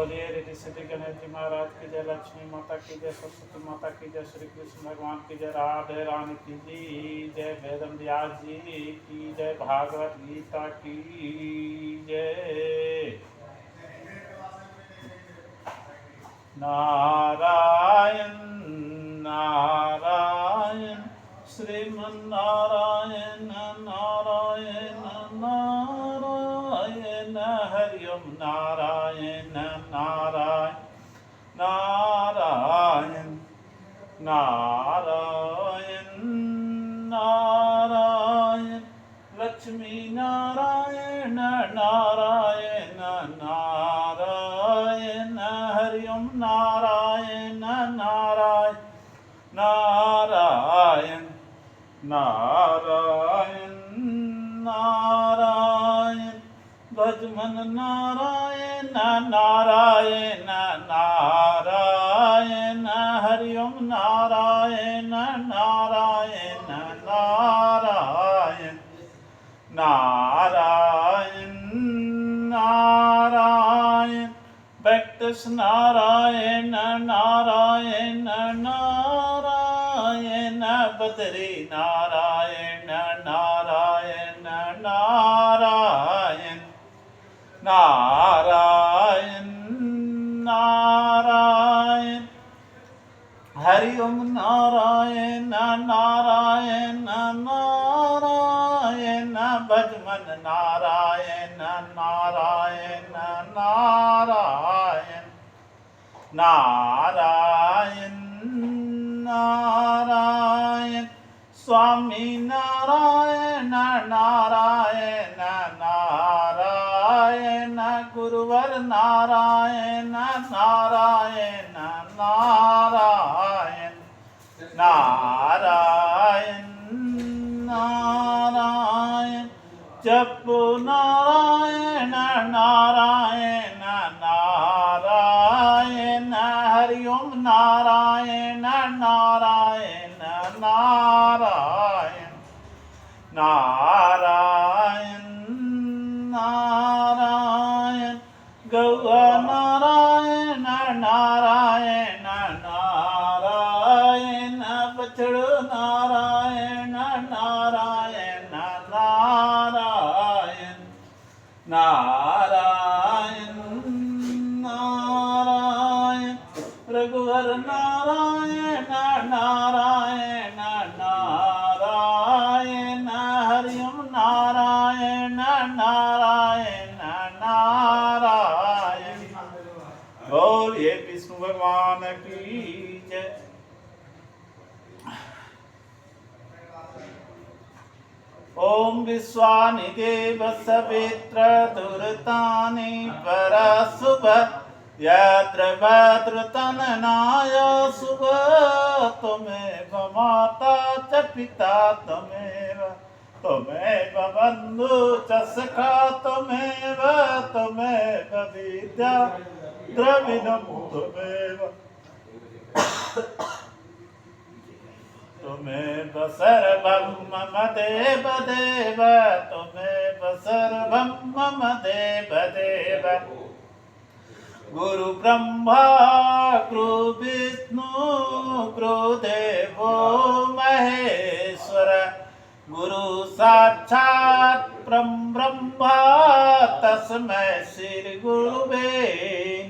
बोलिए ऋषि सिद्धि गणेश जी महाराज की जय, लक्ष्मी माता की जय, सरस्वती माता की जय, श्री कृष्ण भगवान की जय, राधे रानी की जी जय, वेदम व्यास जी की जय, भागवत गीता की जय। नारायण नारायण श्रीमन्नारायण नारायण नारायण हरि ओम नारायण नारायण नारायण नारायण नारायण लक्ष्मी नारायण नारायण नारायण हरि ओम नारायण नारायण नारायण नारायण नारायण भजमन नारायण नारायण नारायण हरि ओम नारायण नारायण नारायण नारायण नारायण भक्तस नारायण नारायण नारायण बद्री नारायण नारायण नारायण नारायण नारायण हरि ओम नारायण नारायण नारायण भजमन नारायण नारायण नारायण नारायण नारायण स्वामी नारायण नारायण नारायण गुरुवर नारायण नारायण नारायण नारायण नारायण जपो नारायण नारायण नारायण हरि ओम नारायण नारायण नारायण नारायण नारायण गौआ नारायण नारायण नारायण बछड़ो नारायण नारायण नारायण नारायण नारायण रघुवर नारायण नारायण नारायण हरि ओम नारायण नारायण नारायण बोलिए विष्णु भगवान की जय। ओम विश्वानि देव सवित्र दुर्तानि परशुभ यत्र भद्रतननाय शुभ त्वमेव माता च पिता त्वमेव त्वमेव बन्धु च सखा त्वमेव विद्या द्रविणं त्वमेव सर्वं मम देव देव त्वमेव सर्वं मम देव देव गुरु ब्रह्मा गुरु विष्णु गुरुदेवो महेश्वर गुरु साक्षात् ब्रह्म तस्मै श्री गुरुवे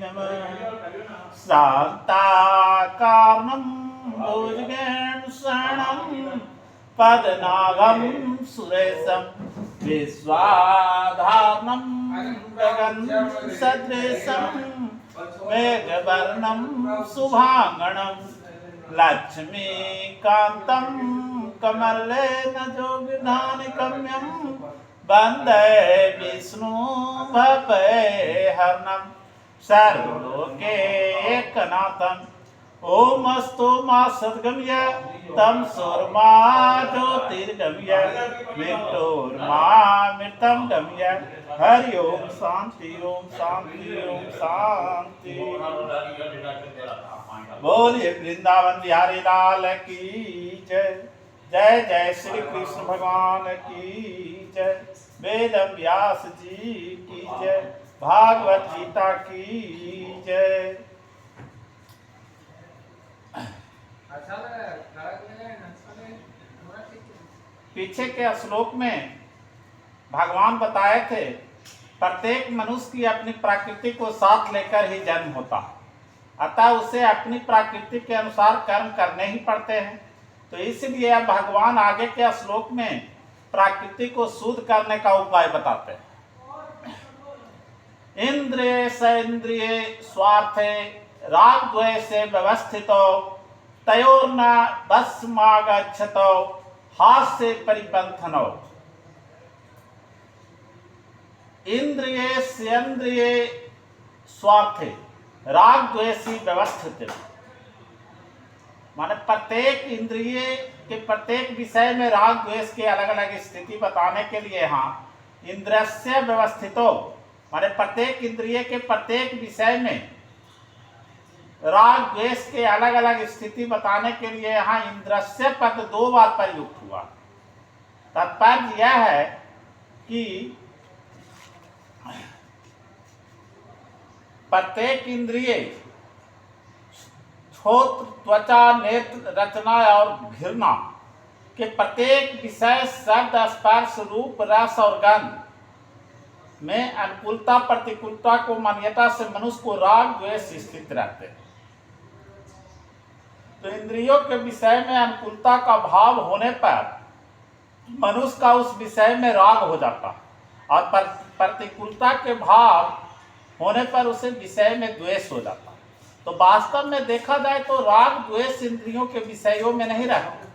नमः शान्ताकारं भुजगेन्द्रशरणं पद्मनाभं सुरेशं विश्वाधारं गगनसदृशं मेघवर्णं शुभांगणं लक्ष्मीकान्तं कमलेन जोगिधानिगम्यं वन्दे विष्णुभवहरणं सर्वलोकैकनाथं ओम अस्तु मा सद्गम्य तम सुरमा ज्योतिर्गम्य मृत्युर्मा मृतं गम्य हरि ओम शांति ओम शांति ओम शांति। बोलिए वृंदावन बिहारी लाल की जय। जय जय श्री कृष्ण भगवान की जय। वेद व्यास जी की जय। भागवत गीता की जय। पीछे के श्लोक में भगवान बताए थे प्रत्येक मनुष्य की अपनी प्रकृति को साथ लेकर ही जन्म होता है, अतः उसे अपनी प्रकृति के अनुसार कर्म करने ही पड़ते हैं। तो इसलिए अब भगवान आगे के श्लोक में प्रकृति को शुद्ध करने का उपाय बताते हैं। इंद्रिय सेन्द्रिय स्वार्थे राग द्वेषे व्यवस्थितो तयोर्न भस्मागच्छतो हास्य परिपंथनो। इंद्रिय सेन्द्रिय स्वार्थे राग द्वेषी व्यवस्थित, माने प्रत्येक इंद्रिय के प्रत्येक विषय में राग द्वेष के अलग अलग स्थिति बताने के लिए यहाँ इंद्रियस्य व्यवस्थितो, माने प्रत्येक इंद्रिय के प्रत्येक विषय में राग द्वेष के अलग अलग स्थिति बताने के लिए यहाँ इंद्रियस्य पद 2 बार प्रयुक्त हुआ। तात्पर्य यह है कि प्रत्येक इंद्रिय श्रोत्र त्वचा नेत्र रचना और घृणा के प्रत्येक विषय शब्द स्पर्श रूप रस और गंध में अनुकूलता प्रतिकूलता को मान्यता से मनुष्य को राग द्वेष स्थित रहते हैं। तो इंद्रियों के विषय में अनुकूलता का भाव होने पर मनुष्य का उस विषय में राग हो जाता है और प्रतिकूलता के भाव होने पर उसे विषय में द्वेष हो जाता है। तो वास्तव में देखा जाए तो राग द्वेष इंद्रियों के विषयों में नहीं रहते।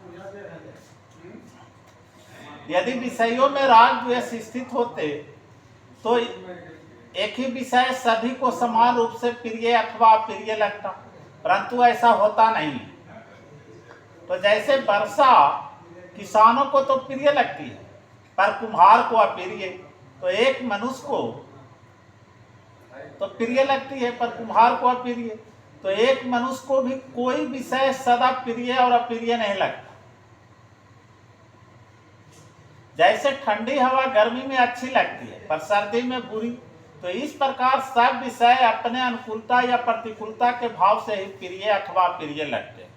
यदि विषयों में राग द्वेष स्थित होते तो एक ही विषय सभी को समान रूप से प्रिय अथवा अप्रिय लगता, परंतु ऐसा होता नहीं। तो जैसे वर्षा किसानों को तो प्रिय लगती है पर कुम्हार को अप्रिय, तो एक मनुष्य को तो प्रिय लगती है पर कुम्हार को अप्रिय। तो एक मनुष्य को भी कोई विषय सदा प्रिय और अप्रिय नहीं लगता। जैसे ठंडी हवा गर्मी में अच्छी लगती है पर सर्दी में बुरी, तो इस प्रकार सब विषय अपने अनुकूलता या प्रतिकूलता के भाव से ही प्रिय अथवा अप्रिय लगते हैं।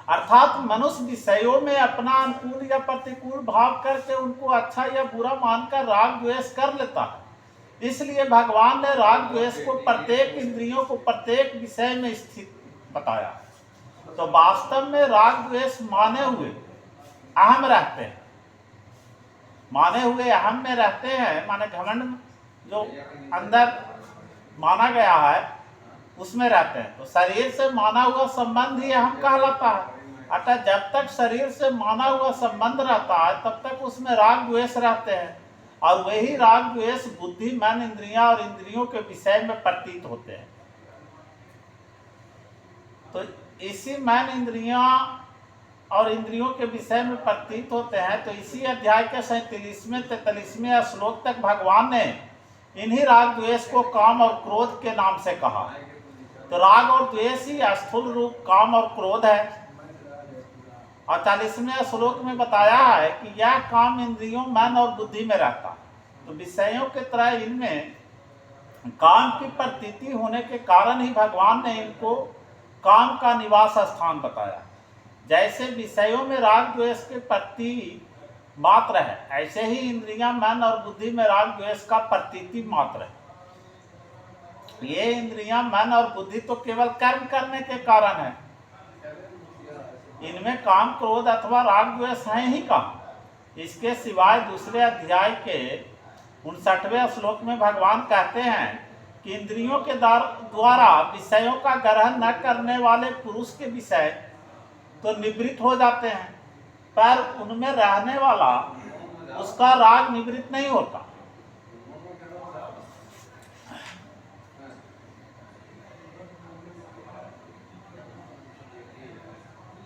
अर्थात मनुष्य विषयों में अपना अनुकूल या प्रतिकूल भाव करके उनको अच्छा या बुरा मानकर राग द्वेष कर लेता है। इसलिए भगवान ने राग द्वेष को प्रत्येक इंद्रियों को प्रत्येक विषय में स्थित बताया। तो वास्तव में राग द्वेष माने हुए अहम रहते हैं, माने हुए अहम में रहते हैं, माने घमंड जो अंदर माना गया है उसमें रहते हैं। तो शरीर से माना हुआ संबंध ही अहम कहलाता है। अतः जब तक शरीर से माना हुआ संबंध रहता है तब तक उसमें राग द्वेष रहते हैं, और वही राग द्वेष बुद्धि मन इंद्रियां और इंद्रियों के विषय में प्रतीत होते हैं। तो इसी मन इंद्रियां और इंद्रियों के विषय में प्रतीत होते हैं। तो इसी अध्याय के 37वें 43वें श्लोक तक भगवान ने इन्हीं राग द्वेष को काम और क्रोध के नाम से कहा। तो राग और द्वेष ही स्थूल रूप काम और क्रोध है। और 40वें श्लोक में बताया है कि यह काम इंद्रियों मन और बुद्धि में रहता है। तो विषयों के तरह इनमें काम की प्रतीति होने के कारण ही भगवान ने इनको काम का निवास स्थान बताया। जैसे विषयों में राग द्वेष के प्रति मात्र है, ऐसे ही इंद्रियां मन और बुद्धि में राग द्वेष का प्रतीति मात्र है। ये इंद्रियां मन और बुद्धि तो केवल कर्म करने के कारण है, इनमें काम क्रोध अथवा राग द्वेष है ही कहाँ। इसके सिवाय दूसरे अध्याय के 59वें श्लोक में भगवान कहते हैं कि इंद्रियों के द्वारा विषयों का ग्रहण न करने वाले पुरुष के विषय तो निवृत्त हो जाते हैं, पर उनमें रहने वाला उसका राग निवृत्त नहीं होता।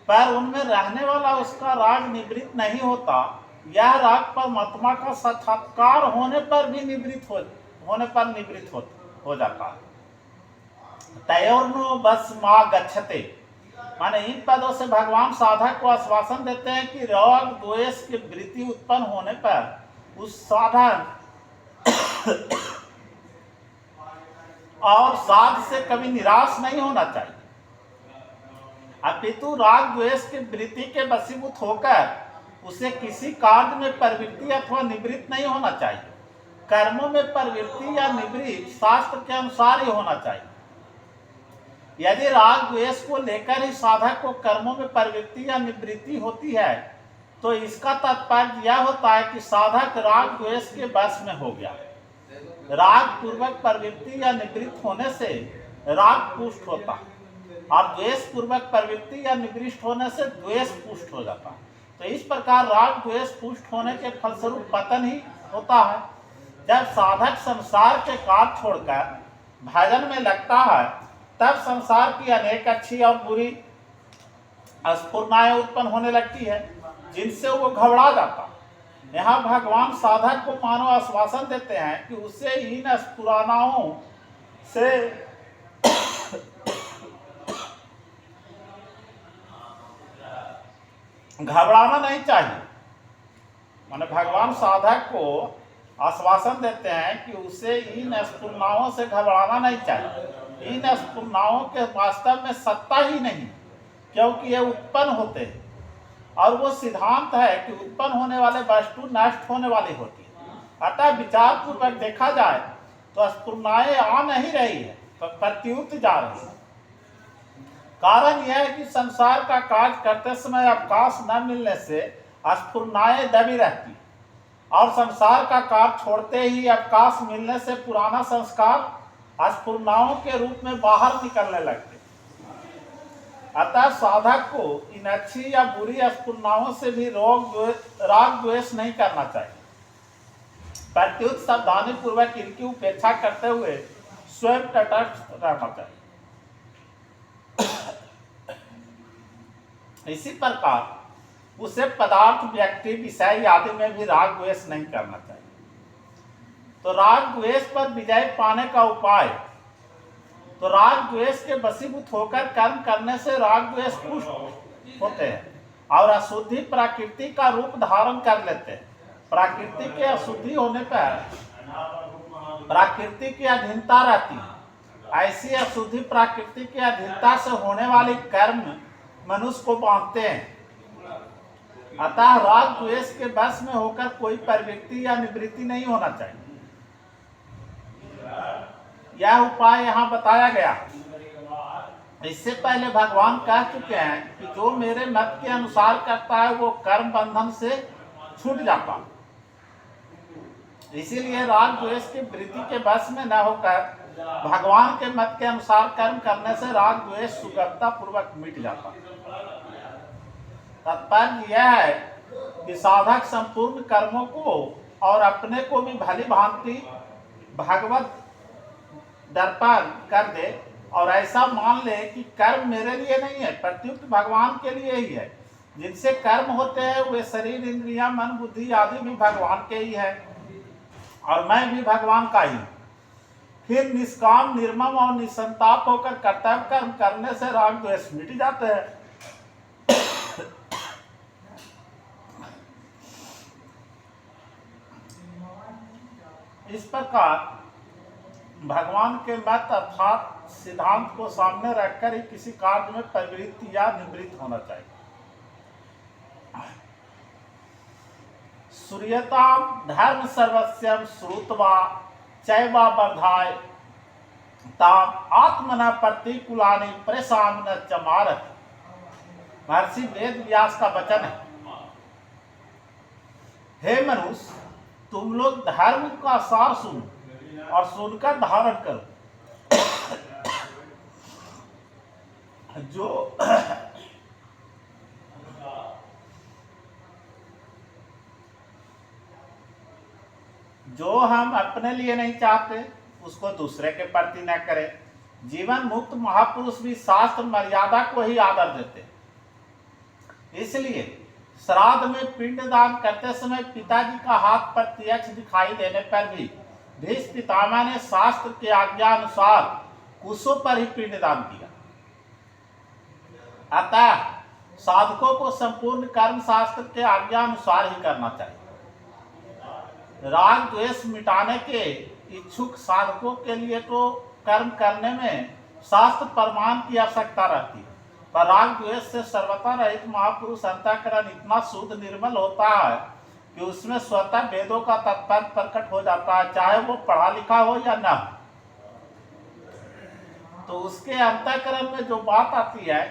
पर उनमें रहने वाला उसका राग निवृत्त नहीं होता। यह राग परमात्मा का साक्षात्कार होने पर भी निवृत्त हो जाता है। तयोर्नो भस्मा गच्छते, माने इन पदों से भगवान साधक को आश्वासन देते हैं कि राग द्वेष की वृत्ति उत्पन्न होने पर उस साधन और साध से कभी निराश नहीं होना चाहिए, अपितु राग द्वेष की वृत्ति के वशीभूत होकर उसे किसी कार्य में प्रवृत्ति अथवा निवृत्त नहीं होना चाहिए। कर्मों में प्रवृत्ति या निवृत्ति शास्त्र के अनुसार ही होना चाहिए। यदि राग द्वेष को लेकर ही साधक को कर्मों में प्रवृत्ति या निवृत्ति होती है तो इसका तात्पर्य यह होता है कि साधक राग द्वेष के वश में हो गया। राग पूर्वक प्रवृत्ति या निवृत्त होने से राग पुष्ट होता और द्वेष पूर्वक प्रवृत्ति या निवृत्त होने से द्वेष पुष्ट हो जाता। तो इस प्रकार राग द्वेष पुष्ट होने के फलस्वरूप पतन ही होता है। जब साधक संसार के कार्य छोड़कर भजन में लगता है तब संसार की अनेक अच्छी और बुरी स्फुरनाएं उत्पन्न होने लगती है जिनसे वो घबरा जाता। यहाँ भगवान साधक को मानो आश्वासन देते हैं कि उसे इन स्फुरनाओं से घबराना नहीं चाहिए। माने भगवान साधक को आश्वासन देते हैं कि उसे इन स्फुरनाओं से घबराना नहीं चाहिए। इन स्फुरनाओं के वास्तव में सत्ता ही नहीं, क्योंकि ये उत्पन्न होते हैं और वो सिद्धांत है कि उत्पन्न होने वाले वस्तु नष्ट होने वाली होती है। अतः विचार पूर्वक देखा जाए तो स्फुरनाएं आ नहीं रही है तो प्रत्युत जा रही है। कारण यह है कि संसार का कार्य करते समय अवकाश न मिलने से स्फुरनाएं दबी रहती और संसार का कार्य छोड़ते ही अवकाश मिलने से पुराना संस्कार स्फुरनाओं के रूप में बाहर निकलने लगते। अतः साधक को इन अच्छी या बुरी स्फुरनाओं से भी राग द्वेष नहीं करना चाहिए। प्रत्युत सावधानी पूर्वक इनकी उपेक्षा करते हुए स्वयं तटस्थ रहना चाहिए। इसी प्रकार उसे पदार्थ, व्यक्ति, विषय आदि में भी राग द्वेष नहीं करना चाहिए। तो राग द्वेष पर विजय पाने का उपाय, तो राग द्वेष के वशीभूत होकर कर्म करने से राग द्वेष पुष्ट होते हैं और अशुद्धि प्रकृति का रूप धारण कर लेते हैं। प्रकृति के अशुद्धि होने पर प्रकृति की अधीनता रहती है। ऐसी अशुद्धि प्रकृति की अधीनता से होने वाली कर्म मनुष्य को बांधते हैं। अतः राग द्वेष के वश में होकर कोई प्रवृत्ति या निवृत्ति नहीं होना चाहिए। यह उपाय यहाँ बताया गया। इससे पहले भगवान कह चुके हैं कि जो मेरे मत के अनुसार करता है वो कर्म बंधन से छूट जाता। इसीलिए राग द्वेष की वृत्ति के वश में न होकर भगवान के मत के अनुसार कर्म करने से राग द्वेष सुगमता पूर्वक मिट जाता। तात्पर्य यह है कि साधक संपूर्ण कर्मों को और अपने को भी भली भांति भगवत दर्पण कर दे और ऐसा मान ले कि कर्म मेरे लिए नहीं है, प्रत्युत भगवान के लिए ही है। जिनसे कर्म होते हैं वे शरीर, इंद्रियां, मन, बुद्धि आदि भी भगवान के ही है और मैं भी भगवान का ही। फिर निष्काम, निर्मम और निसंताप होकर कर्तव्य कर्म करने से राग द्वेष मिट जाते हैं। इस प्रकार भगवान के मत अर्थात सिद्धांत को सामने रखकर ही किसी कार्य में प्रवृत्ति या निवृत्त होना चाहिए। सूर्यता धर्म सर्वस्यम श्रुत्वा चैवा वर्धाय ताम आत्मना प्रतिकूलानि परेशान न चमारत। महर्षि वेद व्यास का वचन है, हे मनुष्य, तुम लोग धर्म का सार सुनो और सुनकर धारण करो। जो हम अपने लिए नहीं चाहते उसको दूसरे के प्रति न करें। जीवन मुक्त महापुरुष भी शास्त्र मर्यादा को ही आदर देते। इसलिए श्राद्ध में पिंडदान करते समय पिताजी का हाथ प्रत्यक्ष दिखाई देने पर भी भीष्म पितामह ने शास्त्र के आज्ञा अनुसार कुशों पर ही पिंडदान किया। अतः साधकों को संपूर्ण कर्म शास्त्र के आज्ञा अनुसार ही करना चाहिए। राग द्वेष मिटाने के इच्छुक साधकों के लिए तो कर्म करने में शास्त्र प्रमाण की आवश्यकता रहती है, पर राग द्वेष से सर्वथा रहित महापुरुष अंतःकरण इतना शुद्ध निर्मल होता है कि उसमें स्वतः वेदों का तात्पर्य प्रकट हो जाता है, चाहे वो पढ़ा लिखा हो या न हो। तो उसके अंतःकरण में जो बात आती है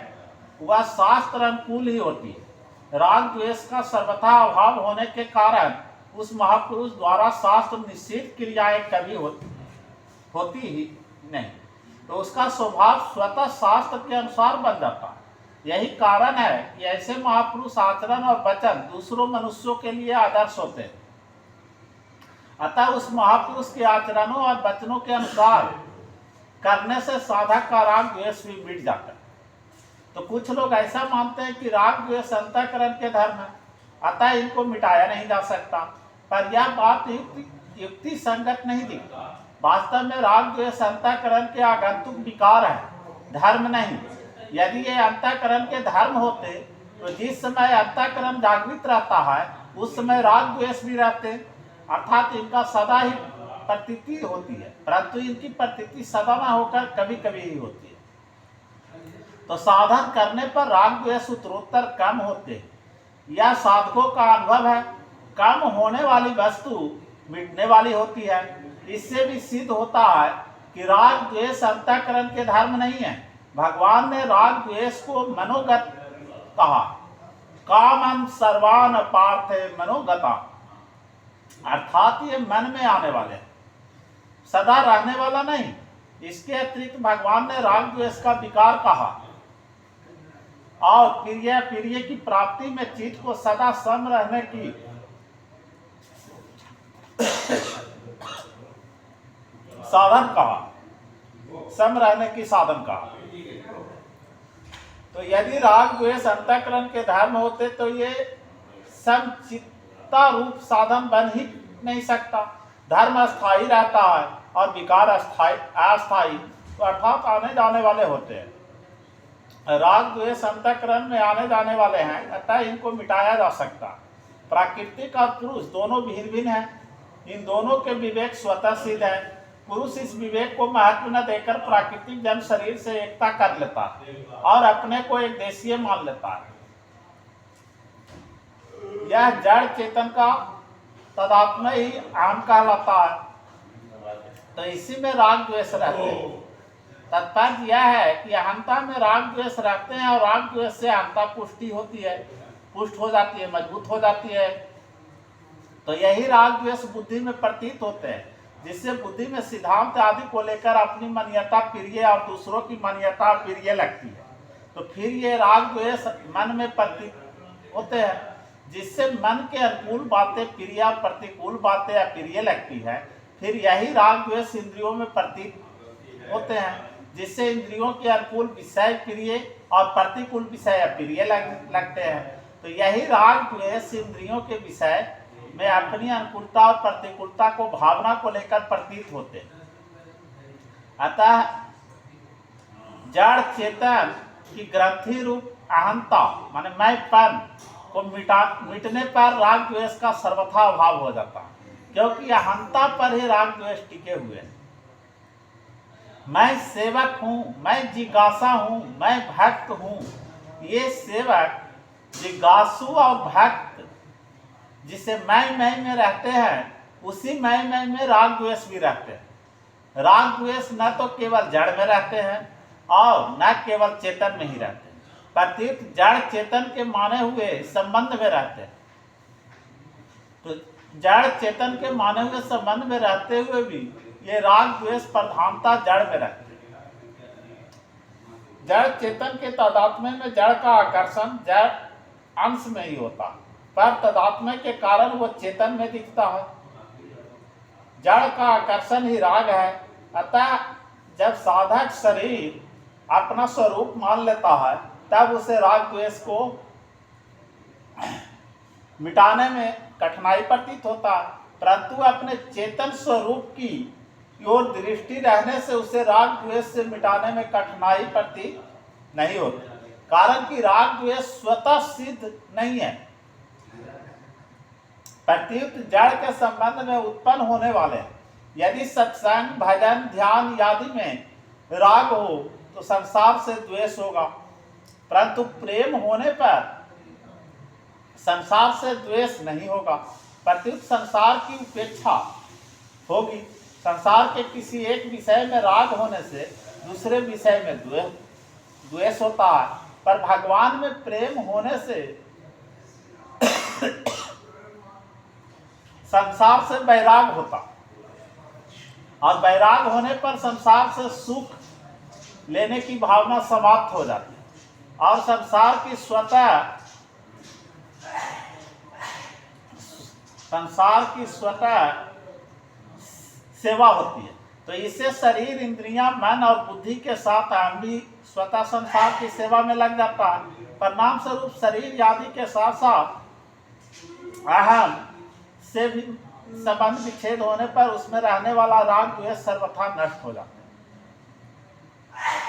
वह शास्त्र अनुकूल ही होती है। राग द्वेष का सर्वथा अभाव होने के कारण उस महापुरुष द्वारा शास्त्र निश्चित क्रियाएं कभी होती ही नहीं, तो उसका स्वभाव स्वतः शास्त्र के अनुसार बन जाता है। यही कारण है कि ऐसे महापुरुष आचरण और वचन दूसरों मनुष्यों के लिए आदर्श होते हैं। अतः उस महापुरुष के आचरणों और वचनों के अनुसार करने से साधक का राग द्वेष भी मिट जाता है। तो कुछ लोग ऐसा मानते हैं कि राग द्वेष अंतःकरण के धर्म है, अतः इनको मिटाया नहीं जा सकता, पर यह बात युक्ति संगत नहीं दिखती। वास्तव में राग द्वेष अंतःकरण के आगंतुक विकार है, धर्म नहीं। यदि ये अंतःकरण के धर्म होते तो जिस समय अंतःकरण जागृत रहता है उस समय राग द्वेष भी रहते, अर्थात इनका सदा ही प्रतीति होती है, परंतु इनकी प्रतीति सदा न होकर कभी कभी ही होती है। तो साधन करने पर राग द्वेष उत्तरोत्तर कम होते हैं, यह साधकों का अनुभव है। कम होने वाली वस्तु मिटने वाली होती है। इससे भी सिद्ध होता है कि राग द्वेष अंतःकरण के धर्म नहीं है। भगवान ने राग द्वेष को मनोगत कहा, कामं सर्वान पार्थे मनोगता, अर्थात ये मन में आने वाले हैं, सदा रहने वाला नहीं। इसके अतिरिक्त भगवान ने राग द्वेष का विकार कहा और प्रिय की प्राप्ति में चित्त को सदा सम रहने की साधन कहा, सम रहने की साधन कहा। तो यदि राग द्वेष अंतःकरण के धर्म होते तो ये समचित्ता रूप साधन बन ही नहीं सकता। धर्म अस्थायी रहता है और विकार अस्थायी, तो अर्थात आने जाने वाले होते हैं। राग द्वेष अंतःकरण में आने जाने वाले हैं, अतः इनको मिटाया जा सकता। प्राकृतिक और पुरुष दोनों भिन्न भिन्न हैं, इन दोनों के विवेक स्वतः सिद्ध है। पुरुष इस विवेक को महत्व न देकर प्राकृतिक जन्म शरीर से एकता कर लेता है और अपने को एक देशीय मान लेता है। यह जड़ चेतन का तदात्म्य ही अहम कहलाता है। तो इसी में राग द्वेष रहते हैं। तात्पर्य यह है कि अहंता में राग द्वेष रखते हैं और राग द्वेष से अहंता पुष्टि होती है, पुष्ट हो जाती है, मजबूत हो जाती है। तो यही राग द्वेष बुद्धि में प्रतीत होते हैं, जिससे बुद्धि में सिद्धांत आदि को लेकर अपनी मान्यता प्रिय और दूसरों की मान्यता प्रिय लगती है। तो फिर ये राग द्वेष मन में प्रतीत होते हैं, जिससे मन के अनुकूल बातें प्रिय और प्रतिकूल बातें अप्रिय लगती है। फिर यही राग द्वेष इंद्रियों में प्रतीत होते हैं, जिससे इंद्रियों के अनुकूल विषय प्रिय और प्रतिकूल विषय अप्रिय लगते हैं। तो यही राग द्वेष इंद्रियों के विषय में अपनी अनुकूलता और प्रतिकूलता को भावना को लेकर प्रतीत होते हैं। अतः जड़ चेतन की ग्रंथि रूप अहंता माने मैंपन को मिटने पर राग द्वेष का सर्वथा अभाव हो जाता है, क्योंकि अहंता पर ही राग द्वेष टिके हुए हैं। मैं सेवक हूँ, मैं जिज्ञासा हूँ, मैं भक्त हूँ। ये सेवक, जिज्ञासु और भक्त जिसे मैं में रहते हैं, उसी मैं में राग द्वेष भी रहते हैं। राग द्वेष न तो केवल जड़ में रहते हैं और न केवल चेतन में ही रहते हैं, प्रतीत जड़ चेतन के माने हुए संबंध में रहते हैं। तो जड़ चेतन के माने हुए संबंध में रहते हुए भी ये राग द्वेष प्रधानता जड़ में रहते हैं। जड़ चेतन के तादात्म्य में जड़ का आकर्षण जड़ अंश में ही होता है, पर तदात्म्य के कारण वो चेतन में दिखता है। जड़ का आकर्षण ही राग है। अतः जब साधक शरीर अपना स्वरूप मान लेता है, तब उसे राग द्वेष को मिटाने में कठिनाई प्रतीत होता है, परंतु अपने चेतन स्वरूप की ओर दृष्टि रहने से उसे राग द्वेष से मिटाने में कठिनाई प्रतीत नहीं होती, कारण कि राग द्वेष स्वतः सिद्ध नहीं है, प्रत्युत जड़ के संबंध में उत्पन्न होने वाले हैं। यदि सत्संग भजन ध्यान आदि में राग हो तो संसार से द्वेष होगा, परंतु प्रेम होने पर संसार से द्वेष नहीं होगा। प्रत्युत संसार की उपेक्षा होगी। संसार के किसी एक विषय में राग होने से दूसरे विषय में द्वेष होता है, पर भगवान में प्रेम होने से संसार से वैराग होता, और वैराग होने पर संसार से सुख लेने की भावना समाप्त हो जाती है और संसार की स्वतः सेवा होती है। तो इससे शरीर इंद्रियां मन और बुद्धि के साथ हम भी स्वतः संसार की सेवा में लग जाता है। परिणाम स्वरूप शरीर आदि के साथ साथ अहम से भी संबंध विच्छेद होने पर उसमें रहने वाला राग द्वेष सर्वथा नष्ट हो जाता है।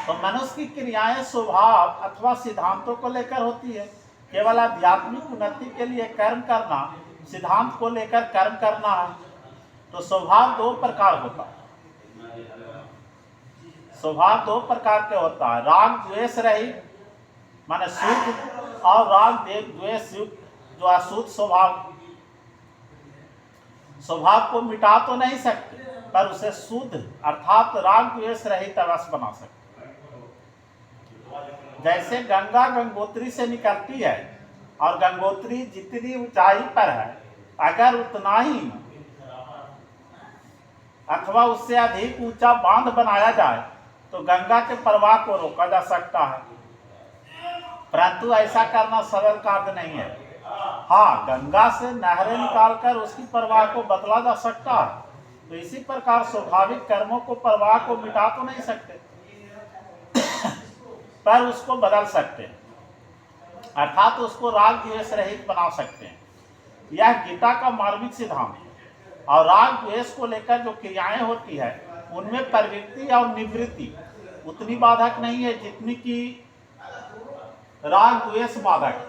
तो मनुष्य की क्रियाएं स्वभाव अथवा सिद्धांतों को लेकर होती है। केवल आध्यात्मिक उन्नति के लिए कर्म करना, सिद्धांत को लेकर कर्म करना है। तो स्वभाव दो प्रकार होता है। स्वभाव दो प्रकार के होता है, राग द्वेष रहित माने शुद्ध, और राग द्वेष युक्त जो अशुद्ध स्वभाव को मिटा तो नहीं सकते, पर उसे शुद्ध अर्थात राग द्वेष रहित अवश्य बना सकते। जैसे गंगा गंगोत्री से निकलती है और गंगोत्री जितनी ऊंचाई पर है, अगर उतना ही अथवा उससे अधिक ऊंचा बांध बनाया जाए तो गंगा के प्रवाह को रोका जा सकता है, परंतु ऐसा करना सरल कार्य नहीं है। हाँ, गंगा से नहरें निकालकर उसकी प्रवाह को बदला जा सकता है। तो इसी प्रकार स्वाभाविक कर्मों को प्रवाह को मिटा तो नहीं सकते, पर उसको बदल सकते हैं, अर्थात उसको राग द्वेष रहित बना सकते हैं। यह गीता का मार्मिक सिद्धांत है। और राग द्वेष को लेकर जो क्रियाएं होती है उनमें प्रवृत्ति और निवृत्ति उतनी बाधक नहीं है जितनी कि राग द्वेष बाधक है।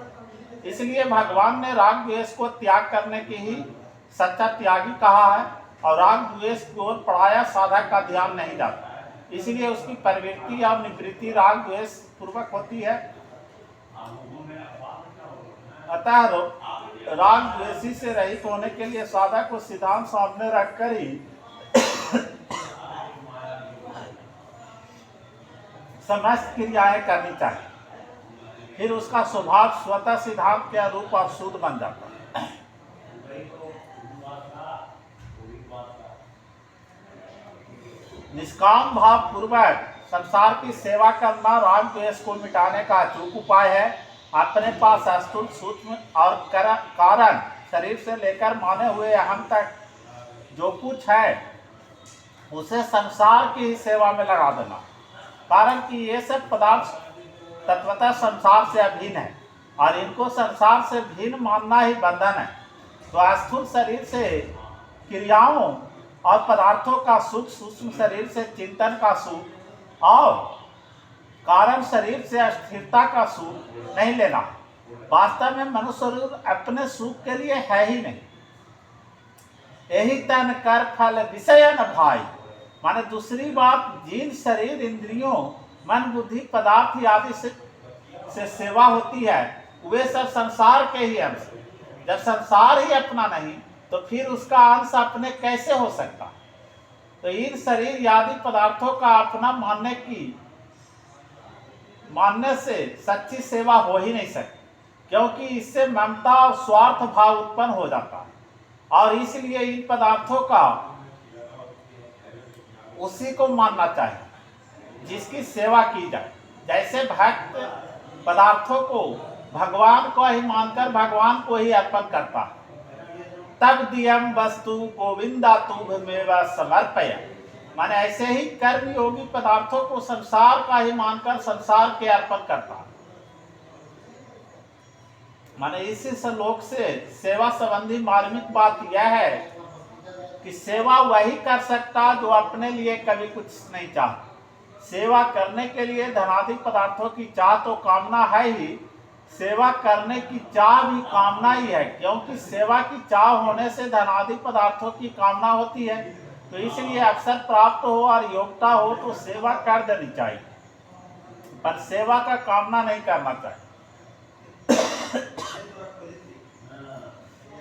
इसलिए भगवान ने राग द्वेष को त्याग करने की ही सच्चा त्यागी कहा है, और राग द्वेष की ओर पढ़ाया साधक का ध्यान नहीं जाता, इसलिए उसकी प्रवृत्ति और निवृत्ति राग द्वेष पूर्वक होती है। अतः राग द्वेषी से रहित होने के लिए साधक को सिद्धांत सामने रखकर ही समस्त क्रियाएं करनी चाहिए, फिर उसका स्वभाव स्वतः सिद्धांत के अनुरूप और शुद्ध बन जाता है। निष्काम भाव पूर्वक संसार की सेवा करना राग द्वेष को मिटाने का अचूक उपाय है। अपने पास स्थूल सूक्ष्म और कारण शरीर से लेकर माने हुए अहम तक जो कुछ है उसे संसार की ही सेवा में लगा देना, कारण कि ये सब पदार्थ तत्वतः संसार से अभिन्न है और इनको संसार से भिन्न मानना ही बंधन है। तो स्थूल शरीर से क्रियाओं और पदार्थों का सुख, सूक्ष्म शरीर से चिंतन का सुख और कारण शरीर से स्थिरता का सुख नहीं लेना। वास्तव में मनुष्य शरीर अपने सुख के लिए है ही नहीं। यही तन कर फल विषय न भाई, माने दूसरी बात, जिन शरीर इंद्रियों मन बुद्धि पदार्थ आदि से सेवा होती है वे सब संसार के ही अंश। जब संसार ही अपना नहीं तो फिर उसका अंश अपने कैसे हो सकता। तो इन शरीर आदि पदार्थों का अपना मानने से सच्ची सेवा हो ही नहीं सकती, क्योंकि इससे ममता और स्वार्थ भाव उत्पन्न हो जाता है। और इसलिए इन पदार्थों का उसी को मानना चाहिए जिसकी सेवा की जाए। जैसे भक्त पदार्थों को भगवान को ही मानकर भगवान को ही अर्पण करता है। तब दियम वस्तु गोविंदा तुभमेव समर्पय, माने ऐसे ही कर्म योगी पदार्थों को संसार का ही मानकर संसार के अर्पण करता है। माने इसी श्लोक से सेवा संबंधी मार्मिक बात यह है कि सेवा वही कर सकता जो अपने लिए कभी कुछ नहीं चाहता। सेवा करने के लिए धनादि पदार्थों की चाह तो कामना है ही, सेवा करने की चाह भी कामना ही है, क्योंकि सेवा की चाह होने से धनादि पदार्थों की कामना होती है तो इसलिए अवसर प्राप्त हो और योग्यता हो तो सेवा कर देनी चाहिए, पर सेवा का कामना नहीं करना चाहिए।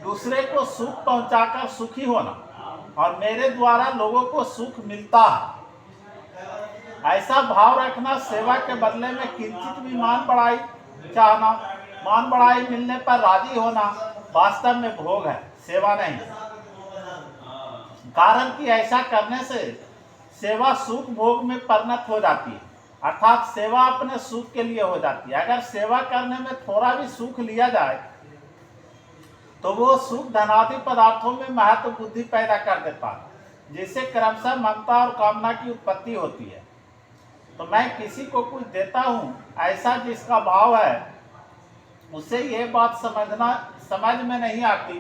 दूसरे को सुख पहुंचाकर सुखी होना और मेरे द्वारा लोगों को सुख मिलता है, ऐसा भाव रखना। सेवा के बदले में किंचित भी मान बढ़ाई चाहना, मान बढ़ाई मिलने पर राजी होना वास्तव में भोग है, सेवा नहीं। कारण कि ऐसा करने से सेवा सुख भोग में परिणत हो जाती है, अर्थात सेवा अपने सुख के लिए हो जाती है। अगर सेवा करने में थोड़ा भी सुख लिया जाए तो वो सुख धनादि पदार्थों में महत्व बुद्धि पैदा कर देता है, जिससे क्रमशः ममता और कामना की उत्पत्ति होती है। तो मैं किसी को कुछ देता हूँ ऐसा जिसका भाव है, उसे ये बात समझ में नहीं आती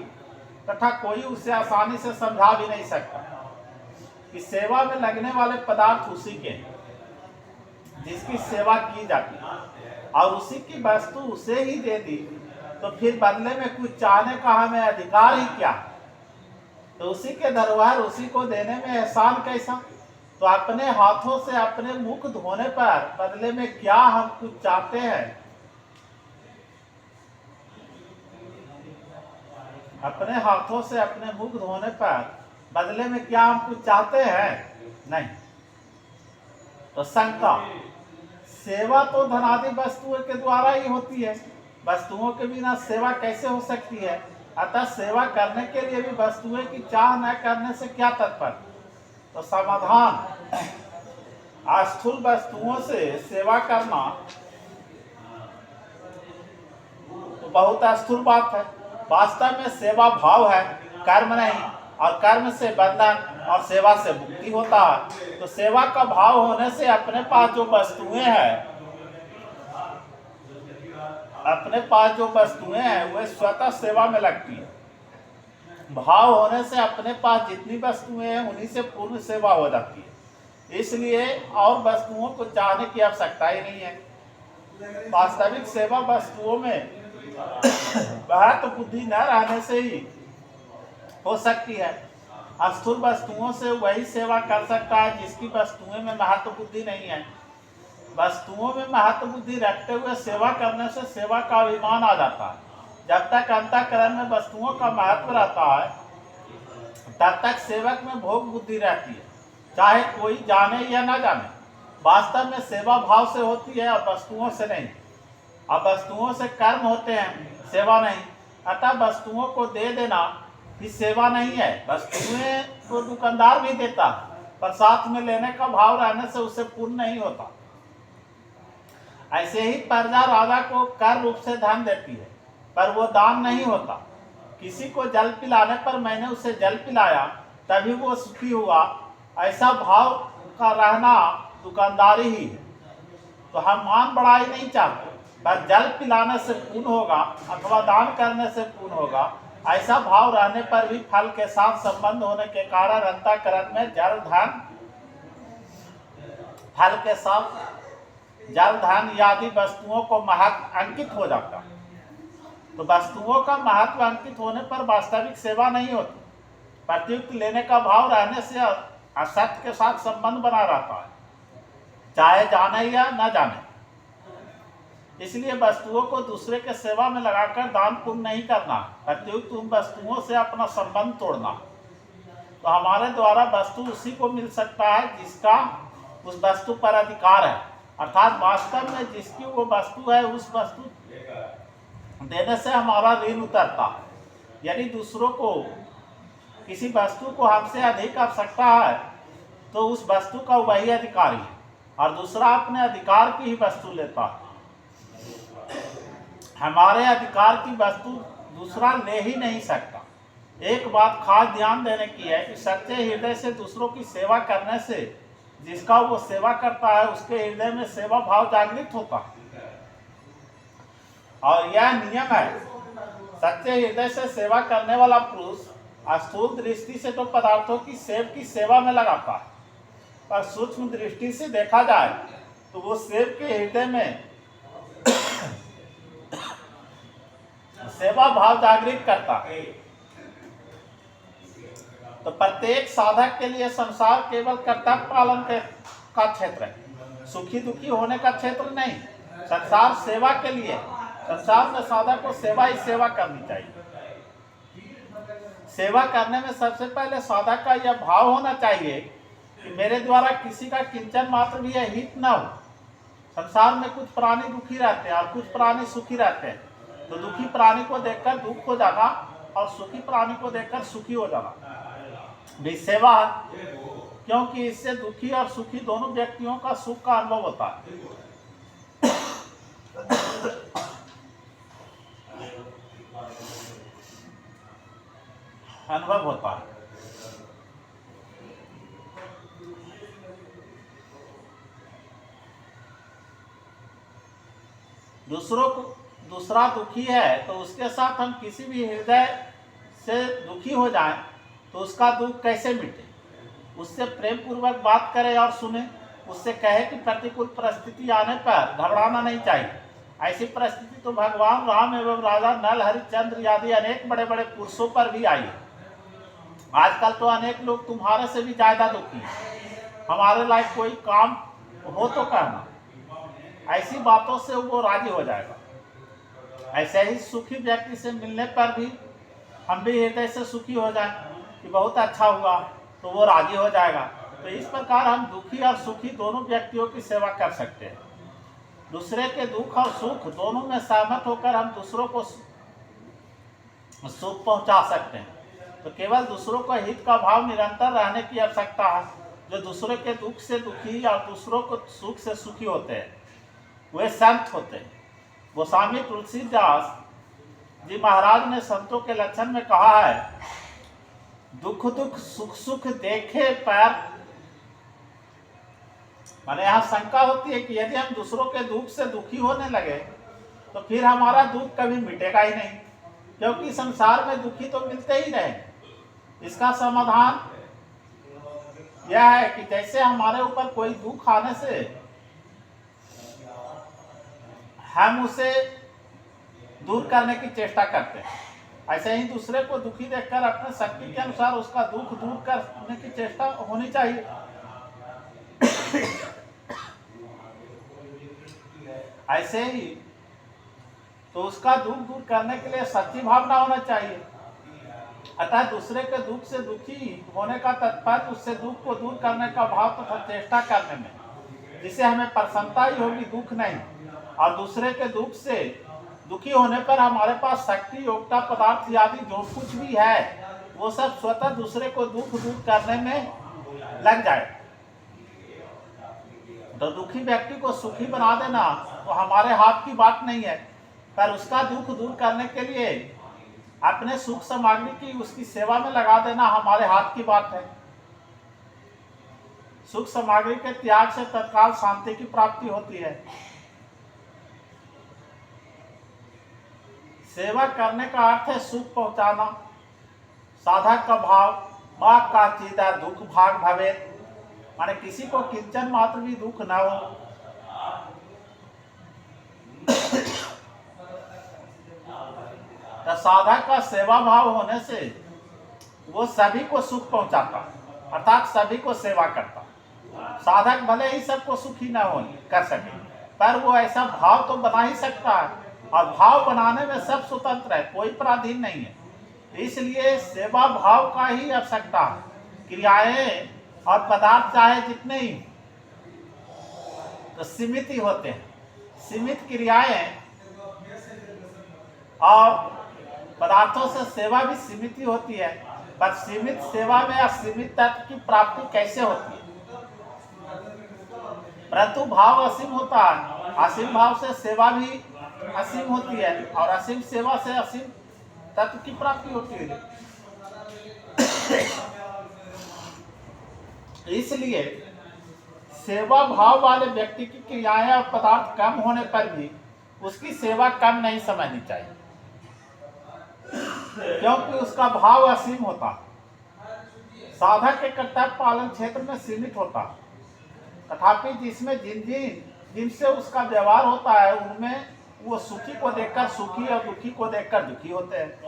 तथा कोई उसे आसानी से समझा भी नहीं सकता कि सेवा में लगने वाले पदार्थ उसी के जिसकी सेवा की जाती है और उसी की वस्तु उसे ही दे दी, तो फिर बदले में कुछ चाहने का हमें अधिकार ही क्या? तो उसी के धरोहर उसी को देने में एहसान कैसा? तो अपने हाथों से अपने मुख धोने पर बदले में क्या हम कुछ चाहते हैं? अपने हाथों से अपने मुख धोने पर बदले में क्या हम कुछ चाहते हैं? नहीं। तो शंका, सेवा तो धनादि वस्तुओं के द्वारा ही होती है, वस्तुओं के बिना सेवा कैसे हो सकती है? अतः सेवा करने के लिए भी वस्तुएं की चाह न करने से क्या तात्पर्य? तो समाधान, स्थूल वस्तुओं से सेवा करना तो बहुत स्थूल बात है। वास्तव में सेवा भाव है, कर्म नहीं, और कर्म से बंधन और सेवा से मुक्ति होता है। तो सेवा का भाव होने से अपने पास जो वस्तुएं हैं वह स्वतः सेवा में लगती है। भाव होने से अपने पास जितनी वस्तुएं हैं उन्हीं से पूर्ण सेवा हो जाती है, इसलिए और वस्तुओं को चाहने की आवश्यकता ही नहीं है। वास्तविक सेवा वस्तुओं में महत्व बुद्धि न रहने से ही हो सकती है। स्थूल वस्तुओं से वही सेवा कर सकता है जिसकी वस्तुएं में महत्व बुद्धि नहीं है। वस्तुओं में महत्व बुद्धि रखते हुए सेवा करने से सेवा का अभिमान आ जाता है। जब तक अंतःकरण में वस्तुओं का महत्व रहता है तब तक सेवक में भोग बुद्धि रहती है, चाहे कोई जाने या ना जाने। वास्तव में सेवा भाव से होती है और वस्तुओं से नहीं। अब वस्तुओं से कर्म होते हैं, सेवा नहीं। अतः वस्तुओं को दे देना भी सेवा नहीं है। वस्तुएं तो दुकानदार भी देता है, पर साथ में लेने का भाव रहने से उसे पूर्ण नहीं होता। ऐसे ही प्रजा राजा को कर रूप से धन देती है, पर वो दान नहीं होता। किसी को जल पिलाने पर मैंने उसे जल पिलाया तभी वो सुखी हुआ, ऐसा भाव का रहना दुकानदारी ही है। तो हम मान बढ़ाई नहीं चाहते, पर जल पिलाने से पूर्ण होगा अथवा दान करने से पूर्ण होगा, ऐसा भाव रहने पर भी फल के साथ संबंध होने के कारण अंतःकरण में फल के साथ जल धन आदि वस्तुओं को महत्व अंकित हो जाता। तो वस्तुओं का महत्व अंकित होने पर वास्तविक सेवा नहीं होती। प्रत्युक्त लेने का भाव रहने से असत्य के साथ संबंध बना रहता है, चाहे जाने या न जाने। इसलिए वस्तुओं को दूसरे के सेवा में लगाकर दान पुण्य नहीं करना, प्रत्युक्त उन वस्तुओं से अपना संबंध तोड़ना। तो हमारे द्वारा वस्तु उसी को मिल सकता है जिसका उस वस्तु पर अधिकार है, अर्थात वास्तव में जिसकी वो वस्तु है उस वस्तु देने से हमारा ऋण उतरता है। यदि दूसरों को किसी वस्तु को हमसे अधिक आवश्यकता है तो उस वस्तु का वही अधिकारी है और दूसरा अपने अधिकार की ही वस्तु लेता है। हमारे अधिकार की वस्तु दूसरा ले ही नहीं सकता। एक बात खास ध्यान देने की है कि सच्चे हृदय से दूसरों की सेवा करने से जिसका वो सेवा करता है उसके हृदय में सेवा भाव जागृत होता है। और यह नियम है, सच्चे हृदय से सेवा करने वाला पुरुष स्थूल दृष्टि से तो पदार्थों की सेवा में लगाता है, पर सूक्ष्म दृष्टि से देखा जाए तो वो सेव के हृदय में सेवा भाव जागृत करता है। तो प्रत्येक साधक के लिए संसार केवल कर्तव्य पालन का क्षेत्र है, सुखी दुखी होने का क्षेत्र नहीं। संसार सेवा के लिए, संसार में साधक को सेवा ही सेवा करनी चाहिए। सेवा करने में सबसे पहले साधक का यह भाव होना चाहिए कि मेरे द्वारा किसी का किंचन मात्र भी हित न हो। संसार में कुछ प्राणी दुखी रहते हैं और कुछ प्राणी सुखी रहते हैं, तो दुखी प्राणी को देखकर दुख हो जाना और सुखी प्राणी को देखकर सुखी हो जाना भी सेवा है, क्योंकि इससे दुखी और सुखी दोनों व्यक्तियों का सुख का अनुभव होता है। अनुभव होता है। दूसरा दुखी है तो उसके साथ हम किसी भी हृदय से दुखी हो जाएं तो उसका दुख कैसे मिटे? उससे प्रेम पूर्वक बात करें और सुने, उससे कहे कि प्रतिकूल परिस्थिति आने पर घबराना नहीं चाहिए। ऐसी परिस्थिति तो भगवान राम एवं राजा नल हरिश्चंद्र आदि अनेक बड़े बड़े पुरुषों पर भी आई है। आजकल तो अनेक लोग तुम्हारे से भी ज्यादा दुखी हैं। हमारे लायक कोई काम हो तो कहना, ऐसी बातों से वो राजी हो जाएगा। ऐसे ही सुखी व्यक्ति से मिलने पर भी हम भी हृदय से सुखी हो जाए कि बहुत अच्छा हुआ, तो वो राजी हो जाएगा। तो इस प्रकार हम दुखी और सुखी दोनों व्यक्तियों की सेवा कर सकते हैं। दूसरे के दुख और सुख दोनों में सहमत होकर हम दूसरों को सुख पहुंचा सकते हैं। तो केवल दूसरों को हित का भाव निरंतर रहने की आवश्यकता है। जो दूसरे के दुख से दुखी और दूसरों को सुख से सुखी होते हैं वे संत होते हैं। गोस्वामी तुलसीदास जी महाराज ने संतों के लक्षण में कहा है, दुख दुख सुख सुख देखे पैर। माने यहाँ शंका होती है कि यदि हम दूसरों के दुख से दुखी होने लगे तो फिर हमारा दुख कभी मिटेगा ही नहीं, क्योंकि संसार में दुखी तो मिलते ही रहे। इसका समाधान यह है कि जैसे हमारे ऊपर कोई दुख आने से हम उसे दूर करने की चेष्टा करते हैं, ऐसे ही दूसरे को दुखी देखकर अपने शक्ति के अनुसार उसका दुख दूर करने की चेष्टा होनी चाहिए। ऐसे ही तो उसका दुख दूर करने के लिए सच्ची भावना होना चाहिए। अतः दूसरे के दुख से दुखी होने का तात्पर्य उससे दुख को दूर करने का भाव तथा चेष्टा करने में, जिससे हमें प्रसन्नता ही होगी, दुख नहीं। और दूसरे के दुख से दुखी होने पर हमारे पास शक्ति, योग्यता, पदार्थ आदि जो कुछ भी है वो सब स्वतः दूसरे को दुख दूर करने में लग जाए। तो दुखी व्यक्ति को सुखी बना देना तो हमारे हाथ की बात नहीं है, पर उसका दुख दूर करने के लिए अपने सुख सामग्री की उसकी सेवा में लगा देना हमारे हाथ की बात है। सुख सामग्री के त्याग से तत्काल शांति की प्राप्ति होती है। सेवा करने का अर्थ है सुख पहुंचाना। साधक का भाव मां का चीता दुख भाग भवे, माने किसी को किंचन मात्र भी दुख न हो। तो साधक का सेवा भाव होने से वो सभी को सुख पहुंचाता, अर्थात सभी को सेवा करता। साधक भले ही सबको सुखी न हो कर सके, पर वो ऐसा भाव तो बना ही सकता है, और भाव बनाने में सब स्वतंत्र है, कोई पराधीन नहीं है। इसलिए सेवा भाव का ही आवश्यकता है। क्रियाएं और पदार्थ चाहे जितने ही तो सीमित ही होते हैं। सीमित क्रियाएं और पदार्थों से सेवा भी सीमित ही होती है, पर सीमित सेवा में असीमित तत्व की प्राप्ति कैसे होती है? परंतु भाव असीम होता है। असीम भाव से सेवा भी असीम होती है, और असीम सेवा से असीम तत्व की प्राप्ति होती है। इसलिए सेवा भाव वाले व्यक्ति की क्रियाएं और पदार्थ कम होने पर भी उसकी सेवा कम नहीं समझनी चाहिए, क्योंकि उसका भाव असीम होता। साधक के कर्तव्य पालन क्षेत्र में सीमित होता, तथापि जिसमें जिनसे उसका व्यवहार होता है उनमें वो सुखी को देखकर सुखी और दुखी को देखकर दुखी होते हैं।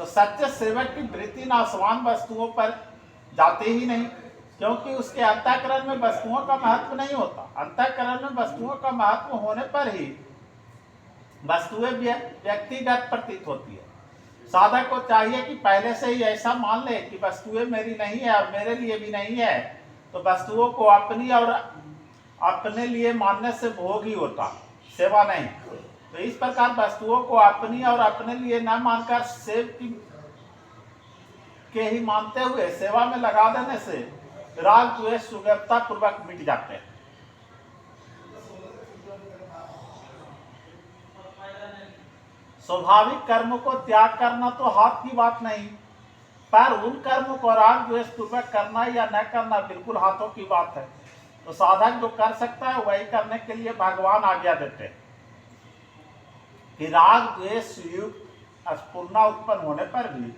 तो सच्चे सेवक की वृत्ति नाशवान वस्तुओं पर जाते ही नहीं, क्योंकि उसके अंतःकरण में वस्तुओं का महत्व नहीं होता। अंतःकरण में वस्तुओं का महत्व होने पर ही वस्तुएं व्यक्तिगत प्रतीत होती है। साधक को चाहिए कि पहले से ही ऐसा मान ले कि वस्तुएं मेरी नहीं है और मेरे लिए भी नहीं है, तो वस्तुओं को अपनी और अपने लिए मानने से भोग ही होता, सेवा नहीं। तो इस प्रकार वस्तुओं को अपनी और अपने लिए न मानकर सेव के ही मानते हुए सेवा में लगा देने से राग द्वेष सुगमता पूर्वक मिट जाते हैं। स्वाभाविक कर्मों को त्याग करना तो हाथ की बात नहीं, पर उन कर्मों को राग द्वेष पूर्वक करना या न करना बिल्कुल हाथों की बात है। तो साधक जो कर सकता है वही करने के लिए भगवान आज्ञा देते हैं कि राग द्वेष युक्त स्फुरना उत्पन्न होने पर भी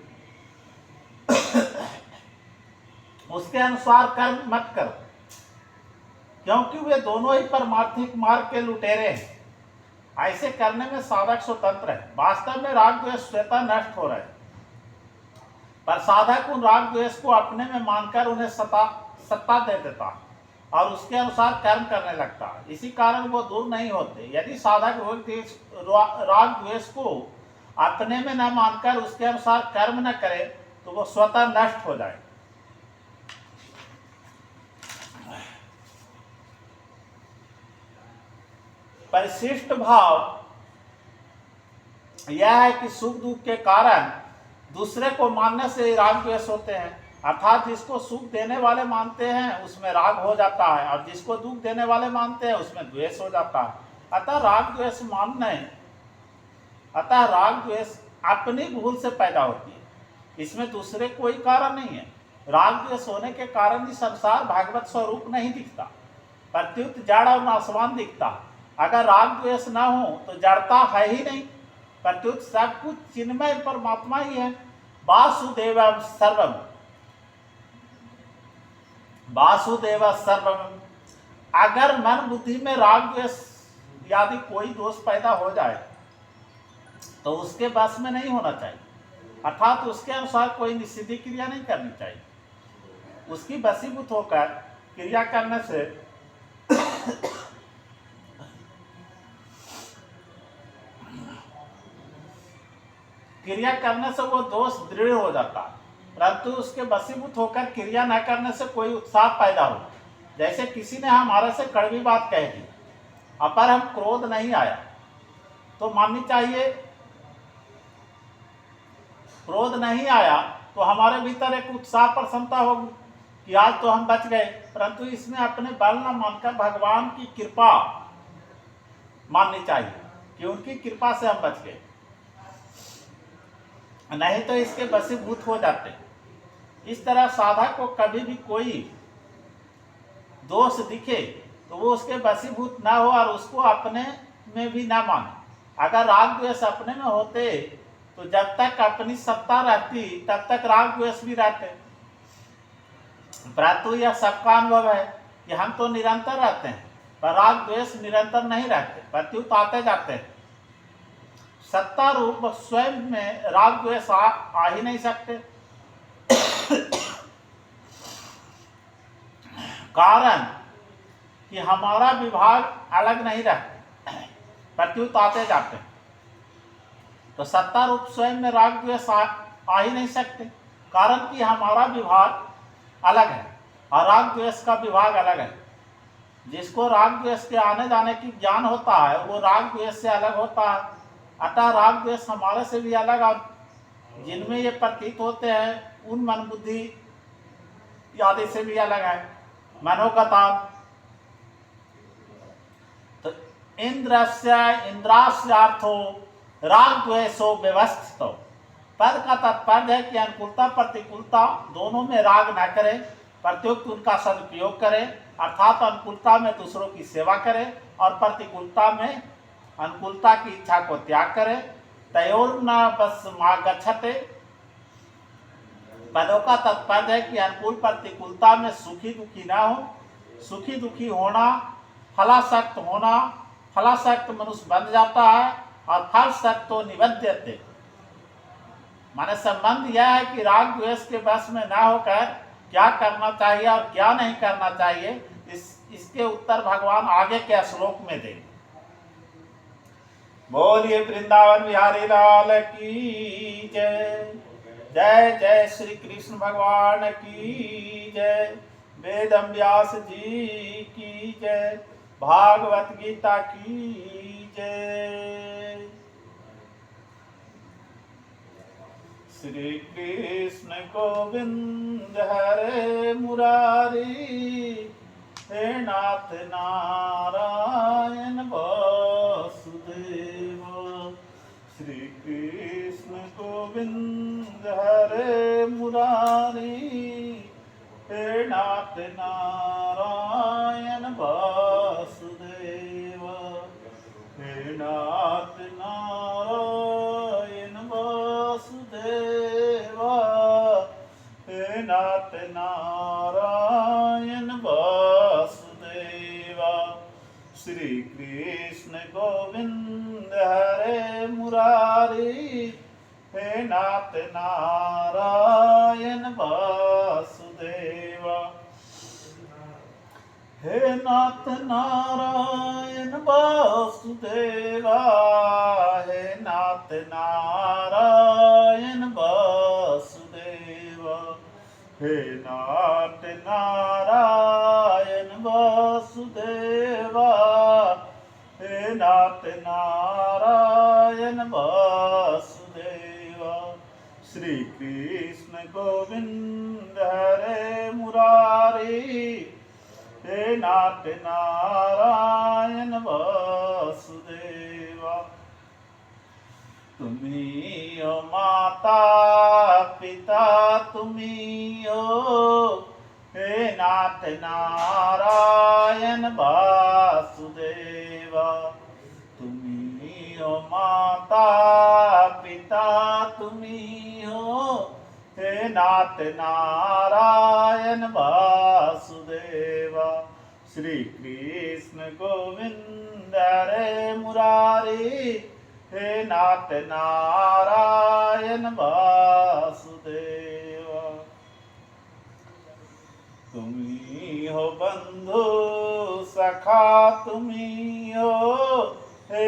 उसके अनुसार कर्म मत करो, क्योंकि वे दोनों ही परमार्थिक मार्ग के लुटेरे हैं। ऐसे करने में साधक स्वतंत्र है। वास्तव में राग द्वेष स्वतः नष्ट हो रहे हैं, पर साधक उन राग द्वेष को अपने में मानकर उन्हें सत्ता दे देता है और उसके अनुसार कर्म करने लगता है। इसी कारण वो दूर नहीं होते। यदि साधक राग द्वेष को अपने में न मानकर उसके अनुसार कर्म न करे तो वो स्वतः नष्ट हो जाए। परिशिष्ट भाव यह है कि सुख दुख के कारण दूसरे को मानने से राग द्वेष होते हैं। अर्थात जिसको सुख देने वाले मानते हैं उसमें राग हो जाता है और जिसको दुख देने वाले मानते हैं उसमें द्वेष हो जाता है। अतः राग द्वेष अपनी भूल से पैदा होती है, इसमें दूसरे कोई कारण नहीं है। राग द्वेष होने के कारण ही संसार भागवत स्वरूप नहीं दिखता, प्रत्युत जड़ और नाशवान दिखता। अगर राग द्वेष न हो तो जड़ता है ही नहीं, प्रत्युत सब कुछ चिन्मय परमात्मा ही है। वासुदेव सर्वम। अगर मन बुद्धि में राग द्वेष यदि कोई दोष पैदा हो जाए तो उसके बस में नहीं होना चाहिए, अर्थात उसके अनुसार कोई निषिद्ध क्रिया नहीं करनी चाहिए। उसकी वशीभूत होकर क्रिया करने से वो दोष दृढ़ हो जाता, परंतु उसके वशीभूत होकर क्रिया न करने से कोई उत्साह पैदा हो। जैसे किसी ने हमारे से कड़वी बात कह दी, पर हम क्रोध नहीं आया तो माननी चाहिए। क्रोध नहीं आया तो हमारे भीतर एक उत्साह प्रसन्नता होगी कि आज तो हम बच गए, परंतु इसमें अपने बल न मानकर भगवान की कृपा माननी चाहिए कि उनकी कृपा से हम बच गए, नहीं तो इसके वशीभूत हो जाते। इस तरह साधक को कभी भी कोई दोष दिखे तो वो उसके वशीभूत ना हो और उसको अपने में भी ना माने। अगर राग द्वेष अपने में होते तो जब तक अपनी सत्ता रहती तब तक राग द्वेष भी रहते, परंतु यह सबका अनुभव है कि हम तो निरंतर रहते हैं, पर राग द्वेष निरंतर नहीं रहते, प्रत्युत आते जाते हैं। सत्ता रूप स्वयं में राग द्वेष आ ही नहीं सकते, कारण कि हमारा विभाग अलग नहीं रहता, प्रत्युत आते जाते हैं। तो सत्ता रूप स्वयं में राग द्वेष आ ही नहीं सकते, कारण कि हमारा विभाग अलग है और राग द्वेष का विभाग अलग है। जिसको राग द्वेष के आने जाने की ज्ञान होता है वो राग द्वेष से अलग होता है। अतः राग द्वेष हमारे से भी अलग और जिनमें ये प्रतीत होते हैं उन मन बुद्धि आदि से भी अलग है। मनोगता तो इंद्रास्यार्थो राग द्वेषो व्यवस्थितो। पद का तात्पर्य है कि अनुकूलता प्रतिकूलता दोनों में राग न करें, प्रत्युक्त उनका सदुपयोग करें, अर्थात अनुकूलता में दूसरों की सेवा करें और प्रतिकूलता में अनुकूलता की इच्छा को त्याग करें। तयोर न बस मां गच्छते। पदों का तात्पर्य है कि अनुकूल प्रतिकूलता में सुखी दुखी ना हो, सुखी दुखी होना, फलासक्त होना, फलासक्त मनुष्य बन जाता है और फलसक्त तो निबध्यते। माने संबंध यह है कि राग द्वेष के वश में ना होकर क्या करना चाहिए और क्या नहीं करना चाहिए, इसके उत्तर भगवान आगे के श्लोक में देंगे। बोलिए वृंदावन बिहारी लाल की जय। जय जय श्री कृष्ण भगवान की जय। वेदम व्यास जी की जय। भागवत गीता की जय। श्री कृष्ण गोविंद हरे मुरारी, हे नाथ नारायण वासुदेव। श्री कृष्ण गोविंद हरे मुरारी, हे नाथ नारायण वासुदेव। हे नाथ नारायण वासुदेव। हे नाथ नारायण वासुदेव। श्री कृष्ण गोविंद हरे मुरारी, हे नाथ नारायण वासुदेव। हे नाथ नारायण वासुदेवा। हे नाथ नारायण वासुदेवा। हे नाथ नारायण वासुदेवा। हे नाथ नारायण वासुदेवा। श्री कृष्ण गोविंद हरे मुरारी, हे नाथ नारायण वासुदेवा। तुम्ही ओ माता पिता तुम्ही ओ, हे नाथ नारायण वासुदेवा। तुम्ही ओ माता पिता तुम्ही हो, हे नाथ नारायण वासुदेवा। श्री कृष्ण गोविंद हरे मुरारी, हे नाथ नारायण वासुदेवा। तुम्ही हो बंधु सखा तुम्ही हो, हे